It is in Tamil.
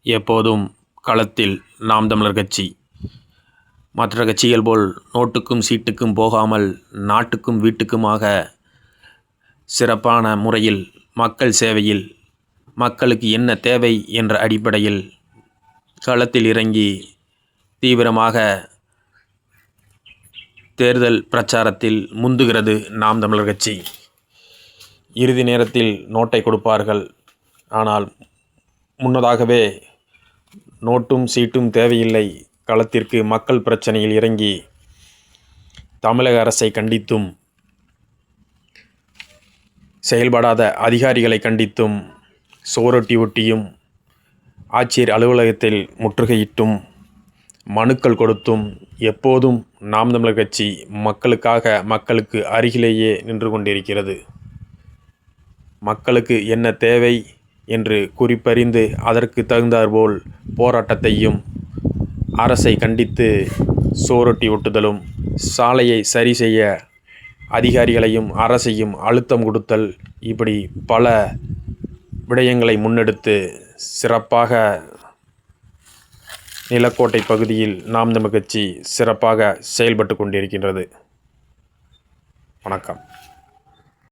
எப்போதும் களத்தில் நாம் தமிழர் கட்சி. மற்ற கட்சிகள் போல் நோட்டுக்கும் சீட்டுக்கும் போகாமல் நாட்டுக்கும் வீட்டுக்குமாக சிறப்பான முறையில் மக்கள் சேவையில் மக்களுக்கு என்ன தேவை என்ற அடிப்படையில் களத்தில் இறங்கி தீவிரமாக தேர்தல் பிரச்சாரத்தில் முந்துகிறது நாம் தமிழர் கட்சி. இறுதி நேரத்தில் நோட்டை கொடுப்பார்கள். ஆனால் முன்னதாகவே நோட்டும் சீட்டும் தேவையில்லை, களத்திற்கு மக்கள் பிரச்சனையில் இறங்கி தமிழக அரசை கண்டித்தும் செயல்படாத அதிகாரிகளை கண்டித்தும் சுவரொட்டி ஒட்டியும் ஆட்சியர் அலுவலகத்தில் முற்றுகையிட்டும் மனுக்கள் கொடுத்தும் எப்போதும் நாம் தமிழர் கட்சி மக்களுக்கு அருகிலேயே நின்று கொண்டிருக்கிறது. மக்களுக்கு என்ன தேவை என்று குறிப்பறிந்து அதற்கு தகுந்தாற்போல் போராட்டத்தையும் அரசை கண்டித்து சுவரொட்டி ஒட்டுதலும் சாலையை சரி செய்ய அதிகாரிகளையும் அரசையும் அழுத்தம் கொடுத்தல், இப்படி பல விடயங்களை முன்னெடுத்து சிறப்பாக நிலக்கோட்டை பகுதியில் நாம் தமிழர் கட்சி சிறப்பாக செயல்பட்டு கொண்டிருக்கின்றது. வணக்கம்.